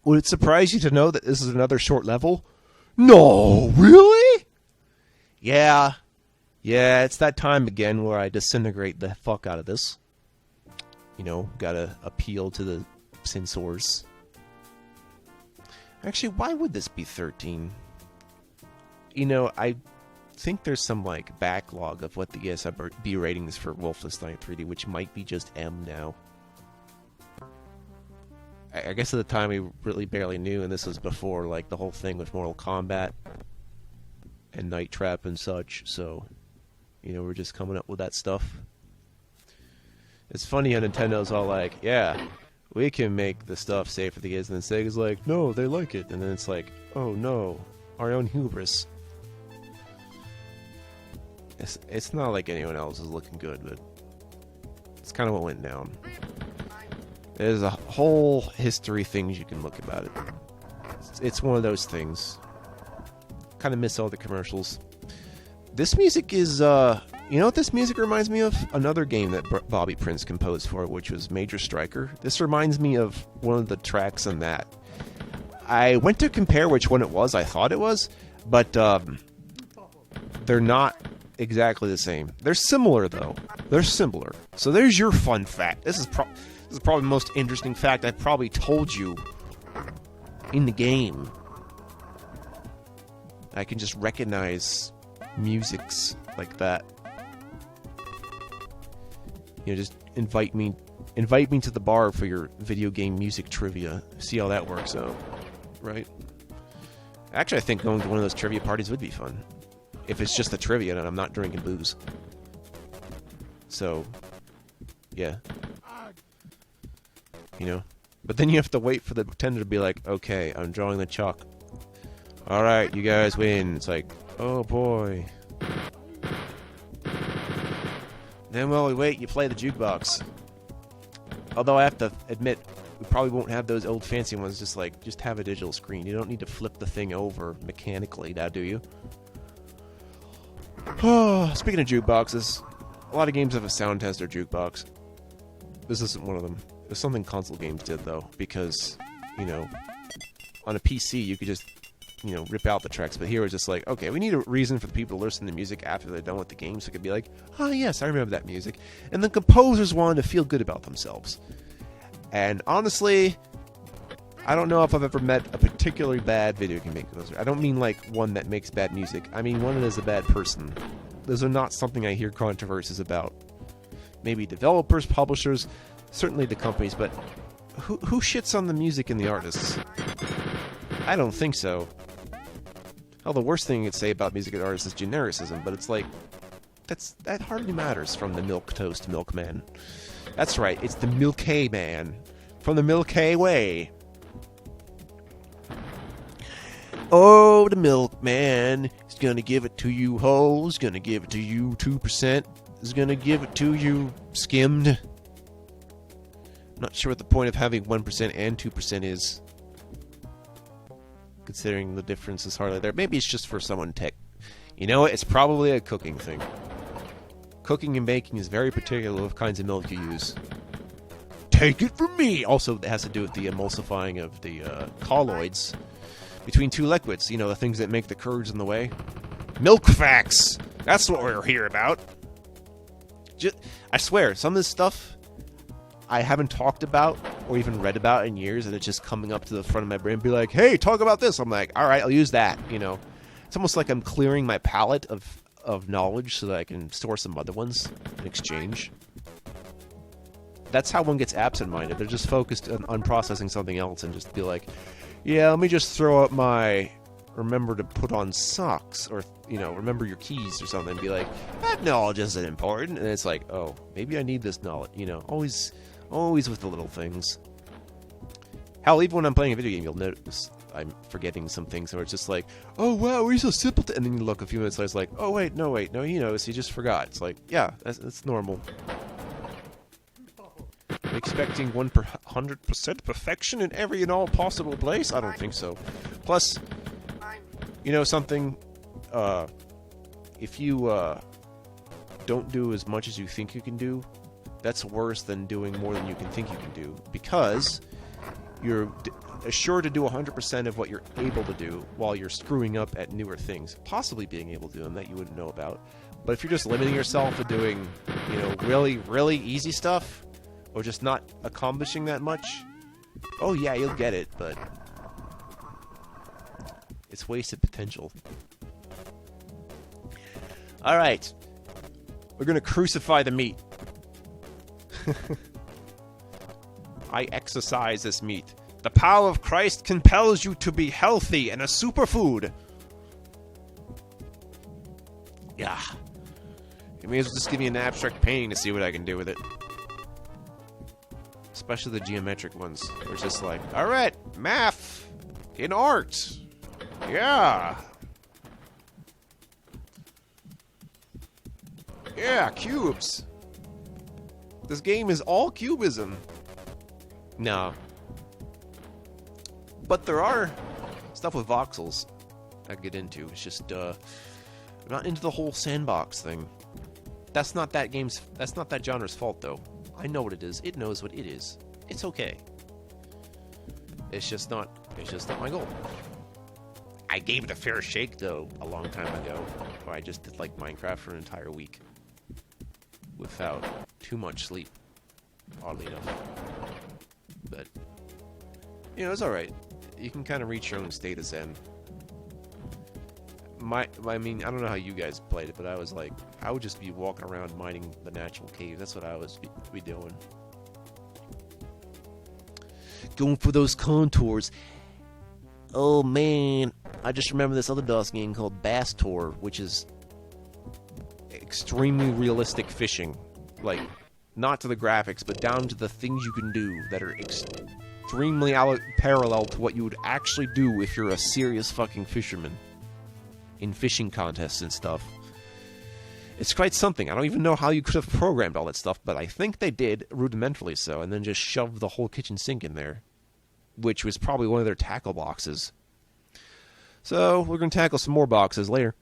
Would it surprise you to know that this is another short level? No, really? Yeah. Yeah, it's that time again where I disintegrate the fuck out of this. You know, gotta appeal to the censors. Actually, why would this be 13? You know, I think there's some, like, backlog of what the ESRB ratings for Wolfenstein 3D, which might be just M now. I guess at the time we really barely knew, and this was before, like, the whole thing with Mortal Kombat and Night Trap and such, so, you know, we're just coming up with that stuff. It's funny how Nintendo's all like, yeah, we can make the stuff safe for the kids, and then Sega's like, no, they like it, and then it's like, oh no, our own hubris. It's not like anyone else is looking good, but it's kind of what went down. There's a whole history things you can look about it. It's one of those things. Kind of miss all the commercials. This music is, you know what this music reminds me of? Another game that Bobby Prince composed for, which was Major Striker. This reminds me of one of the tracks in that. I went to compare which one it was. I thought it was, but they're not exactly the same. They're similar, though. They're similar. So there's your fun fact. This is probably the most interesting fact I've probably told you in the game. I can just recognize musics like that. You know, just invite me to the bar for your video game music trivia. See how that works out, right? Actually, I think going to one of those trivia parties would be fun. If it's just the trivia and I'm not drinking booze. So, yeah. You know? But then you have to wait for the bartender to be like, okay, I'm drawing the chalk. Alright, you guys win. It's like, oh boy. Then while we wait, you play the jukebox. Although I have to admit, we probably won't have those old fancy ones, just have a digital screen. You don't need to flip the thing over mechanically now, do you? Oh, speaking of jukeboxes, a lot of games have a sound tester jukebox. This isn't one of them. There's something console games did, though, because, you know, on a PC you could just, you know, rip out the tracks, but here it's just like, okay, we need a reason for the people to listen to music after they're done with the game, so it could be like, oh yes, I remember that music. And the composers wanted to feel good about themselves. And honestly, I don't know if I've ever met a particularly bad video game composer. I don't mean like one that makes bad music. I mean one that is a bad person. Those are not something I hear controversies about. Maybe developers, publishers, certainly the companies, but who shits on the music and the artists? I don't think so. Well, the worst thing you could say about music and artists is genericism, but it's like, that hardly matters from the milquetoast milkman. That's right, it's the Milky Man. From the Milky Way. Oh, the milkman is gonna give it to you hoes, gonna give it to you 2%, is gonna give it to you skimmed. I'm not sure what the point of having 1% and 2% is, considering the difference is hardly there. Maybe it's just for someone tech. You know what? It's probably a cooking thing. Cooking and baking is very particular what kinds of milk you use. Take it from me! Also, it has to do with the emulsifying of the colloids between two liquids. You know, the things that make the curds in the way. Milk facts! That's what we're here about. I swear, some of this stuff I haven't talked about or even read about in years, and it's just coming up to the front of my brain and be like, hey, talk about this. I'm like, alright, I'll use that, you know. It's almost like I'm clearing my palette of knowledge so that I can store some other ones in exchange. That's how one gets absent-minded. They're just focused on processing something else and just be like, yeah, let me just throw up my remember to put on socks, or, you know, remember your keys or something, and be like, that knowledge isn't important. And it's like, oh, maybe I need this knowledge, you know, always with the little things. Hell, even when I'm playing a video game, you'll notice I'm forgetting some things, or it's just like, oh wow, we're so simple, and then you look a few minutes later, it's like, oh wait, no, you noticed, you just forgot. It's like, yeah, that's normal. Expecting 100% perfection in every and all possible place? I don't think so. Plus, you know something, if you don't do as much as you think you can do, that's worse than doing more than you can think you can do. Because you're assured to do 100% of what you're able to do while you're screwing up at newer things, possibly being able to do them that you wouldn't know about. But if you're just limiting yourself to doing, you know, really, really easy stuff, or just not accomplishing that much, oh yeah, you'll get it, but it's wasted potential. Alright. We're gonna crucify the meat. I exercise this meat. The power of Christ compels you to be healthy and a superfood. Yeah. You may as well just give me an abstract painting to see what I can do with it. Especially the geometric ones. It's just like, alright, math in art. Yeah. Yeah, cubes. This game is all cubism. No. But there are stuff with voxels I could get into. It's just, I'm not into the whole sandbox thing. That's not that genre's fault, though. I know what it is. It knows what it is. It's okay. It's just not my goal. I gave it a fair shake, though, a long time ago, where I just did, like, Minecraft for an entire week. Without too much sleep, oddly enough. But, you know, it's alright. You can kind of reach your own state of zen. I mean, I don't know how you guys played it, but I was like, I would just be walking around mining the natural cave. That's what I was be doing. Going for those contours. Oh man, I just remember this other DOS game called Bass Tour, which is extremely realistic fishing. Like, not to the graphics, but down to the things you can do that are extremely parallel to what you would actually do if you're a serious fucking fisherman. In fishing contests and stuff. It's quite something. I don't even know how you could have programmed all that stuff, but I think they did, rudimentarily so, and then just shoved the whole kitchen sink in there. Which was probably one of their tackle boxes. So, we're going to tackle some more boxes later.